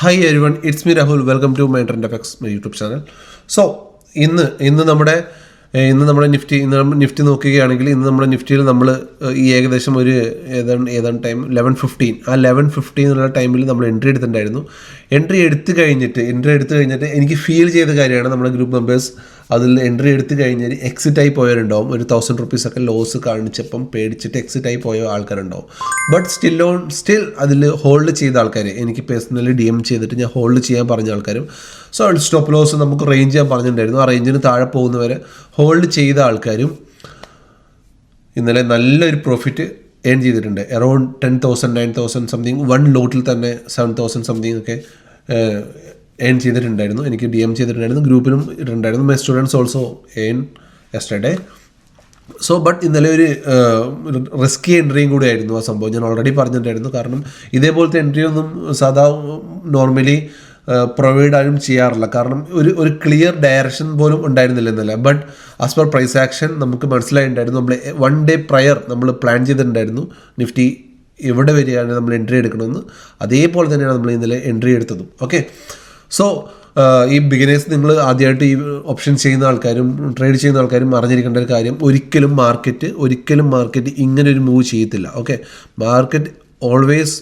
Hi everyone, it's me Rahul. Welcome to my Trend FX, my YouTube channel. So, ഇന്ന് നമ്മുടെ Nifty നോക്കുകയാണെങ്കിൽ ഇന്ന് നമ്മുടെ നിഫ്റ്റിയിൽ നമ്മൾ ഈ ഏകദേശം ഒരു ഏതാണ്ട് ടൈം 11:15 ആ 11:15 എന്നുള്ള ടൈമിൽ നമ്മൾ എൻട്രി എടുത്തിട്ടുണ്ടായിരുന്നു. എൻട്രി എടുത്തു കഴിഞ്ഞിട്ട് എനിക്ക് ഫീൽ ചെയ്ത കാര്യമാണ് നമ്മുടെ ഗ്രൂപ്പ് മെമ്പേഴ്സ് അതിൽ എൻട്രി എടുത്തു കഴിഞ്ഞാൽ എക്സിറ്റ് ആയി പോയവരുണ്ടാവും. ഒരു 1000 rupees ഒക്കെ ലോസ് കാണിച്ചപ്പം പേടിച്ചിട്ട് എക്സിറ്റ് ആയി പോയ ആൾക്കാരുണ്ടാവും. ബട്ട് സ്റ്റിൽ അതിൽ ഹോൾഡ് ചെയ്ത ആൾക്കാർ എനിക്ക് പേഴ്സണലി DM ചെയ്തിട്ട് ഞാൻ ഹോൾഡ് ചെയ്യാൻ പറഞ്ഞ ആൾക്കാരും സ്റ്റോപ്പ് ലോസ് നമുക്ക് റേഞ്ച് ചെയ്യാൻ പറഞ്ഞിട്ടുണ്ടായിരുന്നു. ആ റേഞ്ചിന് താഴെ പോകുന്നവരെ ഹോൾഡ് ചെയ്ത ആൾക്കാരും ഇന്നലെ നല്ലൊരു പ്രോഫിറ്റ് ഏൺ ചെയ്തിട്ടുണ്ട്. അറൗണ്ട് 10,000 9,000 സംതിങ് വൺ ലോട്ടിൽ തന്നെ 7,000 സംതിങ് ഒക്കെ ഏൺ ചെയ്തിട്ടുണ്ടായിരുന്നു. എനിക്ക് DM ചെയ്തിട്ടുണ്ടായിരുന്നു, ഗ്രൂപ്പിലും ഇട്ടിട്ടുണ്ടായിരുന്നു. My students also earn yesterday. So but ഇന്നലെ ഒരു റിസ്കി എൻട്രിയും കൂടി ആയിരുന്നു ആ സംഭവം. ഞാൻ ഓൾറെഡി പറഞ്ഞിട്ടുണ്ടായിരുന്നു. കാരണം ഇതേപോലത്തെ എൻട്രി ഒന്നും സാധാ നോർമലി പ്രൊവൈഡ് ആരും ചെയ്യാറില്ല. കാരണം ഒരു ക്ലിയർ ഡയറക്ഷൻ പോലും ഉണ്ടായിരുന്നില്ല എന്നല്ല. But as per price action നമുക്ക് മനസ്സിലായിട്ടുണ്ടായിരുന്നു. നമ്മൾ 1 day പ്രയർ നമ്മൾ പ്ലാൻ ചെയ്തിട്ടുണ്ടായിരുന്നു നിഫ്റ്റി എവിടെ വരികയാണ് നമ്മൾ എൻട്രി എടുക്കണമെന്ന്. അതേപോലെ തന്നെയാണ് നമ്മൾ ഇന്നലെ എൻട്രി എടുത്തതും. ഓക്കെ, സോ ഈ ബിഗിനേഴ്സ്, നിങ്ങൾ ആദ്യമായിട്ട് ഈ ഓപ്ഷൻ ചെയ്യുന്ന ആൾക്കാരും ട്രേഡ് ചെയ്യുന്ന ആൾക്കാരും അറിഞ്ഞിരിക്കേണ്ട ഒരു കാര്യം, ഒരിക്കലും മാർക്കറ്റ് ഇങ്ങനെ ഒരു മൂവ് ചെയ്യത്തില്ല. Okay, market always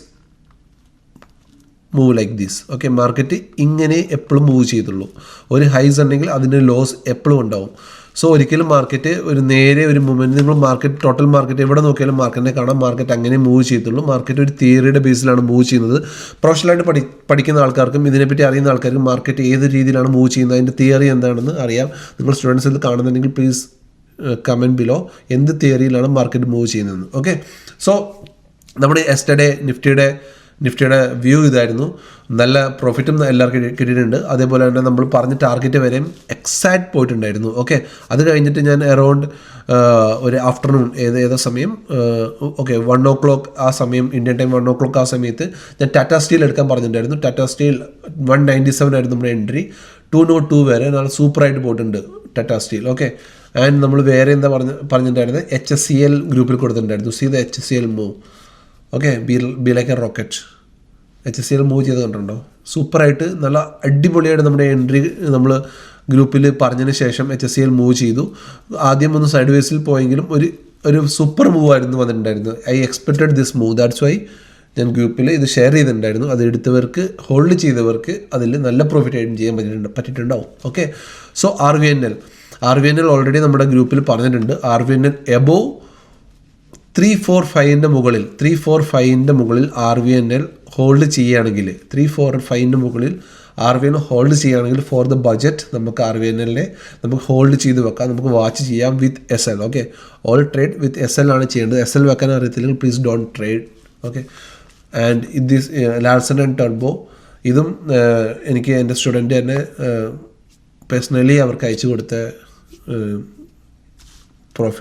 move like this. Okay, market ഇങ്ങനെ എപ്പോഴും മൂവ് ചെയ്തുള്ളൂ. ഒരു ഹൈസ് ഉണ്ടെങ്കിൽ അതിൻ്റെ ലോസ് എപ്പോഴും ഉണ്ടാവും. സോ ഒരിക്കലും മാർക്കറ്റ് ഒരു മൂവ്മെൻറ്റ് നിങ്ങൾ ടോട്ടൽ മാർക്കറ്റ് എവിടെ നോക്കിയാലും മാർക്കറ്റിനെ കാണാം. മാർക്കറ്റ് അങ്ങനെ മൂവ് ചെയ്തുള്ളൂ. മാർക്കറ്റ് ഒരു തിയറിയുടെ ബേസിലാണ് മൂവ് ചെയ്യുന്നത്. പ്രൊഫഷണലായിട്ട് പഠിക്കുന്ന ആൾക്കാർക്കും ഇതിനെപ്പറ്റി അറിയുന്ന ആൾക്കാർക്കും മാർക്കറ്റ് ഏത് രീതിയിലാണ് മൂവ് ചെയ്യുന്നത്, അതിൻ്റെ തിയറി എന്താണെന്ന് അറിയാം. നിങ്ങൾ സ്റ്റുഡൻസ് ഇത് കാണുന്നുണ്ടെങ്കിൽ പ്ലീസ് കമൻറ്റ് ബിലോ എന്ത് തിയറിയിലാണ് മാർക്കറ്റ് മൂവ് ചെയ്യുന്നത്. ഓക്കെ, സോ നമ്മുടെ യെസ്റ്റർഡേ നിഫ്റ്റിയുടെ വ്യൂ ഇതായിരുന്നു. നല്ല പ്രോഫിറ്റും എല്ലാവർക്കും കിട്ടിയിട്ടുണ്ട്. അതേപോലെ തന്നെ നമ്മൾ പറഞ്ഞ ടാർഗറ്റ് വരെയും എക്സാക്റ്റ് പോയിട്ടുണ്ടായിരുന്നു. ഓക്കെ, അത് കഴിഞ്ഞിട്ട് ഞാൻ അറൗണ്ട് ഒരു ആഫ്റ്റർനൂൺ ഏതാ സമയം 1 o'clock ആ സമയം, ഇന്ത്യൻ ടൈം 1 o'clock ആ സമയത്ത് ഞാൻ ടാറ്റാ സ്റ്റീൽ എടുക്കാൻ പറഞ്ഞിട്ടുണ്ടായിരുന്നു. ടാറ്റാ സ്റ്റീൽ 197 ആയിരുന്നു നമ്മുടെ എൻട്രി. 202 വരെ നല്ല സൂപ്പറായിട്ട് പോയിട്ടുണ്ട് ടാറ്റാ സ്റ്റീൽ. ഓക്കെ, ആൻഡ് നമ്മൾ വേറെ എന്താ പറഞ്ഞിട്ടുണ്ടായിരുന്നത്, HSCL ഗ്രൂപ്പിൽ കൊടുത്തിട്ടുണ്ടായിരുന്നു. See the HSCL move. Okay, be like a rocket. HSCL move ചെയ്ത് കണ്ടിട്ടുണ്ടോ? സൂപ്പറായിട്ട് നല്ല അടിപൊളിയായിട്ട് നമ്മുടെ എൻട്രി നമ്മൾ ഗ്രൂപ്പിൽ പറഞ്ഞതിന് ശേഷം HSCL മൂവ് ചെയ്തു. ആദ്യം ഒന്ന് സൈഡ് വേസിൽ പോയെങ്കിലും ഒരു സൂപ്പർ മൂവ് ആയിരുന്നു വന്നിട്ടുണ്ടായിരുന്നു. I expected this move. That's why ഞാൻ ഗ്രൂപ്പിൽ ഇത് ഷെയർ ചെയ്തിട്ടുണ്ടായിരുന്നു. അത് എടുത്തവർക്ക്, ഹോൾഡ് ചെയ്തവർക്ക് അതിൽ നല്ല പ്രോഫിറ്റ് ആയിട്ട് ചെയ്യാൻ പറ്റിയിട്ടുണ്ടാവും. ഓക്കെ, സോ RVNL ഓൾറെഡി നമ്മുടെ ഗ്രൂപ്പിൽ പറഞ്ഞിട്ടുണ്ട്. RVNL എബോവ് 345 മുകളിൽ 345 മുകളിൽ RVNL ഹോൾഡ് ചെയ്യുകയാണെങ്കിൽ 345 മുകളിൽ RVNL ഹോൾഡ് ചെയ്യുകയാണെങ്കിൽ ഫോർ ദ ബഡ്ജറ്റ് നമുക്ക് RVNLനെ നമുക്ക് ഹോൾഡ് ചെയ്ത് വെക്കാം. നമുക്ക് വാച്ച് ചെയ്യാം with SL. Okay, all trade with SL ആണ് ചെയ്യേണ്ടത്. SL വെക്കാൻ അറിയത്തില്ലെങ്കിൽ please don't trade. Okay, and this Larsen and ടർബോ, ഇതും എനിക്ക് എൻ്റെ സ്റ്റുഡൻറ്റ് തന്നെ പേഴ്സണലി അവർക്ക് അയച്ചു കൊടുത്ത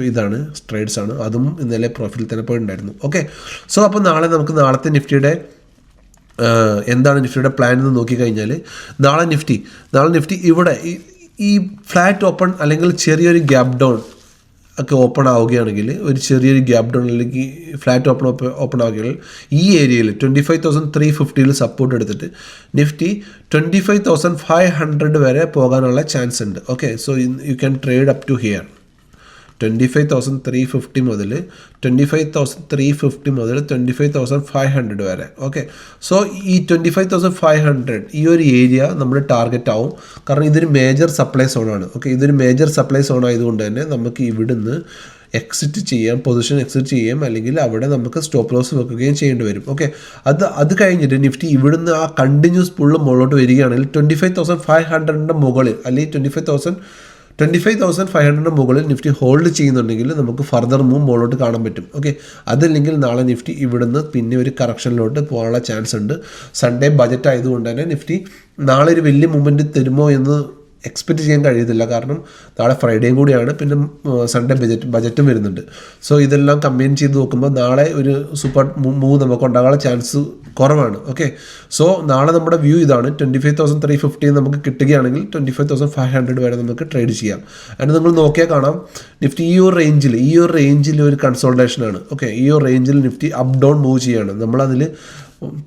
ഇതാണ് ട്രേഡ്സ് ആണ്. അതും ഇന്നലെ പ്രോഫിറ്റിൽ തന്നെ പോയിട്ടുണ്ടായിരുന്നു. ഓക്കെ, സോ അപ്പോൾ നാളത്തെ നിഫ്റ്റിയുടെ എന്താണ് നിഫ്റ്റിയുടെ പ്ലാൻ എന്ന് നോക്കിക്കഴിഞ്ഞാൽ, നാളെ നിഫ്റ്റി ഇവിടെ ഈ ഫ്ലാറ്റ് ഓപ്പൺ അല്ലെങ്കിൽ ചെറിയൊരു ഗ്യാപ്പ് ഡൗൺ ഒക്കെ ഓപ്പൺ ആവുകയാണെങ്കിൽ, ഒരു ചെറിയൊരു ഗ്യാപ്പ് ഡൗൺ അല്ലെങ്കിൽ ഫ്ലാറ്റ് ഓപ്പൺ ആവുകയാണെങ്കിൽ ഈ ഏരിയയിൽ 25,350 സപ്പോർട്ട് എടുത്തിട്ട് നിഫ്റ്റി 25,500 വരെ പോകാനുള്ള ചാൻസ് ഉണ്ട്. Okay, so you can trade up to here 25,350 മുതൽ 25,500 വരെ. ഓക്കെ, സോ ഈ 25,500 ഈ ഒരു ഏരിയ നമ്മുടെ ടാർഗറ്റ് ആവും. കാരണം ഇതൊരു മേജർ സപ്ലൈ സോണാണ്. ഓക്കെ, ഇതൊരു മേജർ സപ്ലൈ സോൺ ആയതുകൊണ്ട് തന്നെ നമുക്ക് ഇവിടുന്ന് പൊസിഷൻ എക്സിറ്റ് ചെയ്യാം, അല്ലെങ്കിൽ അവിടെ നമുക്ക് സ്റ്റോപ്പ് ലോസ് വെക്കുകയും ചെയ്യേണ്ടി വരും. ഓക്കെ, അത് കഴിഞ്ഞിട്ട് നിഫ്റ്റി ഇവിടുന്ന് ആ കണ്ടിന്യൂസ് പുള്ള് മുകളിലോട്ട് വരികയാണെങ്കിൽ 25,500 മുകളിൽ അല്ലെങ്കിൽ 25,500 മുകളിൽ നിഫ്റ്റി ഹോൾഡ് ചെയ്യുന്നുണ്ടെങ്കിൽ നമുക്ക് ഫർദർ മൂവ് മുകളിലോട്ട് കാണാൻ പറ്റും. ഓക്കെ, അതല്ലെങ്കിൽ നാളെ നിഫ്റ്റി ഇവിടുന്ന് പിന്നെ ഒരു കറക്ഷനിലോട്ട് പോകാനുള്ള ചാൻസ് ഉണ്ട്. സൺഡേ ബജറ്റ് ആയതുകൊണ്ട് തന്നെ നിഫ്റ്റി നാളെ ഒരു വലിയ മൂവ്മെൻറ്റ് തരുമോ എന്ന് എക്സ്പെക്റ്റ് ചെയ്യാൻ കഴിയത്തില്ല. കാരണം നാളെ ഫ്രൈഡേയും കൂടിയാണ്, പിന്നെ സൺഡേ ബജറ്റും വരുന്നുണ്ട്. സോ ഇതെല്ലാം കമ്പൈൻ ചെയ്ത് നോക്കുമ്പോൾ നാളെ ഒരു സൂപ്പർ മൂവ് നമുക്ക് ഉണ്ടാകാനുള്ള ചാൻസ് കുറവാണ്. ഓക്കെ, സോ നാളെ നമ്മുടെ വ്യൂ ഇതാണ്. 25,350 നമുക്ക് കിട്ടുകയാണെങ്കിൽ 25,500 വരെ നമുക്ക് ട്രേഡ് ചെയ്യാം. അതിന് നിങ്ങൾ നോക്കിയാൽ കാണാം നിഫ്റ്റി ഈ ഒരു റേഞ്ചിൽ ഒരു കൺസോൾട്ടേഷനാണ്. ഓക്കെ, ഈ ഒരു റേഞ്ചിൽ നിഫ്റ്റി അപ്പ് ഡൗൺ മൂവ് ചെയ്യാണ്. നമ്മളതിൽ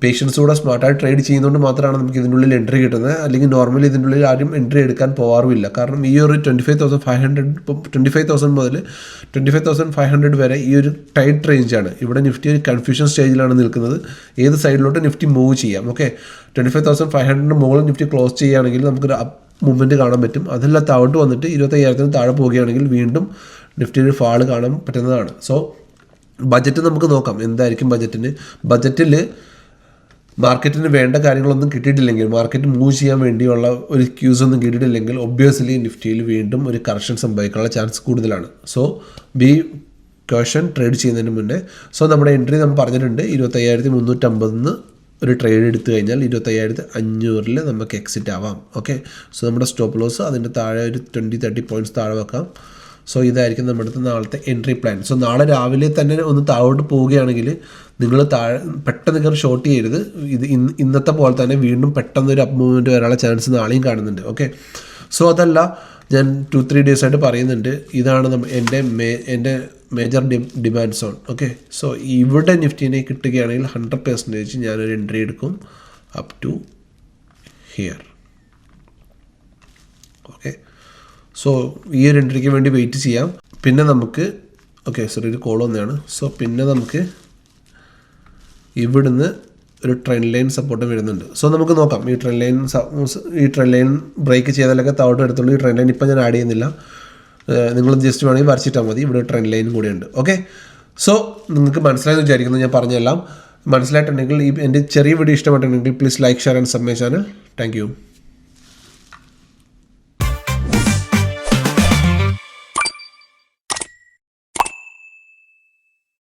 പേഷ്യൻസൂടെ സ്മാർട്ടായി ട്രേഡ് ചെയ്യുന്നതുകൊണ്ട് മാത്രമാണ് നമുക്ക് ഇതിനുള്ളിൽ എൻട്രി കിട്ടുന്നത്. അല്ലെങ്കിൽ നോർമലി ഇതിനുള്ളിൽ ആരും എൻട്രി എടുക്കാൻ പോകാറുമില്ല. കാരണം ഈ ഒരു 25,500 ഇപ്പോൾ 25,000 മുതൽ 25,500 വരെ ഈ ഒരു ടൈറ്റ് റേഞ്ചാണ്. ഇവിടെ നിഫ്റ്റി ഒരു കൺഫ്യൂഷൻ സ്റ്റേജിലാണ് നിൽക്കുന്നത്. ഏത് സൈഡിലോട്ട് നിഫ്റ്റി മൂവ് ചെയ്യാം. ഓക്കെ, 25,500 മുകളിൽ നിഫ്റ്റി ക്ലോസ് ചെയ്യുകയാണെങ്കിൽ നമുക്കൊരു അപ്പ് മൂവ്മെൻറ്റ് കാണാൻ പറ്റും. അതെല്ലാം താഴോട്ട് വന്നിട്ട് 25,000 താഴെ പോവുകയാണെങ്കിൽ വീണ്ടും നിഫ്റ്റിയിൽ ഫാൾ കാണാൻ പറ്റുന്നതാണ്. സോ ബജറ്റ് നമുക്ക് നോക്കാം. എന്തായിരിക്കും ബജറ്റിൽ മാർക്കറ്റിന് വേണ്ട കാര്യങ്ങളൊന്നും കിട്ടിയിട്ടില്ലെങ്കിൽ, മാർക്കറ്റ് മൂവ് ചെയ്യാൻ വേണ്ടിയുള്ള ഒരു ക്യൂസ് ഒന്നും കിട്ടിയിട്ടില്ലെങ്കിൽ ഒബ്വിയസ്ലി നിഫ്റ്റിയിൽ വീണ്ടും ഒരു കറക്ഷൻ സംഭവിക്കാനുള്ള ചാൻസ് കൂടുതലാണ്. സോ ബി കോഷൻ ട്രേഡ് ചെയ്യുന്നതിന് മുന്നേ. സോ നമ്മുടെ എൻട്രി നമ്മൾ പറഞ്ഞിട്ടുണ്ട് 25,350 ഒരു ട്രേഡ് എടുത്തു കഴിഞ്ഞാൽ 25,500 നമുക്ക് എക്സിറ്റ് ആവാം. ഓക്കെ, സോ നമ്മുടെ സ്റ്റോപ്പ് ലോസ് അതിൻ്റെ താഴെ ഒരു 20-30 പോയിൻറ്റ്സ് താഴെ വെക്കാം. സോ ഇതായിരിക്കും നമ്മുടെ നാളത്തെ എൻട്രി പ്ലാൻ. സോ നാളെ രാവിലെ തന്നെ ഒന്ന് താഴോട്ട് പോവുകയാണെങ്കിൽ നിങ്ങൾ പെട്ടെന്ന് കയറി ഷോർട്ട് ചെയ്യരുത്. ഇത് ഇന്നത്തെ പോലെ തന്നെ വീണ്ടും പെട്ടെന്നൊരു അപ്പ് മൂവ്മെൻറ്റ് വരാനുള്ള ചാൻസ് നാളെയും കാണുന്നുണ്ട്. ഓക്കെ, സോ അതല്ല, ഞാൻ 2-3 ഡേയ്സ് ആയിട്ട് പറയുന്നുണ്ട്, ഇതാണ് എൻ്റെ major demand zone. Okay, so ഇവിടെ നിഫ്റ്റിനെ കിട്ടുകയാണെങ്കിൽ 100% ഞാനൊരു എൻട്രി എടുക്കും up to here. Okay, so ഈ ഒരു എൻട്രിക്ക് വേണ്ടി വെയിറ്റ് ചെയ്യാം. പിന്നെ നമുക്ക് ഒരു കോൾ വന്നതാണ്. സോ പിന്നെ നമുക്ക് ഇവിടുന്ന് ഒരു ട്രെൻഡ് ലൈൻ സപ്പോർട്ട് വരുന്നുണ്ട്. സോ നമുക്ക് നോക്കാം. ഈ ട്രെൻഡ് ലൈൻ ബ്രേക്ക് ചെയ്താലൊക്കെ താഴോട്ട് എടുത്തുള്ളൂ. ഈ ട്രെൻഡ് ലൈൻ ഇപ്പം ഞാൻ ആഡ് ചെയ്യുന്നില്ല. നിങ്ങൾ ജസ്റ്റ് വേണമെങ്കിൽ വരച്ചിട്ടാൽ മതി. ഇവിടെ ട്രെൻഡ് ലൈൻ കൂടിയുണ്ട്. ഓക്കെ, സോ നിങ്ങൾക്ക് മനസ്സിലായെന്ന് വിചാരിക്കുന്നു. ഞാൻ പറഞ്ഞെല്ലാം മനസ്സിലായിട്ടുണ്ടെങ്കിൽ എൻ്റെ ചെറിയ വീഡിയോ ഇഷ്ടപ്പെട്ടിട്ടുണ്ടെങ്കിൽ please like, share and sub my channel. Thank you.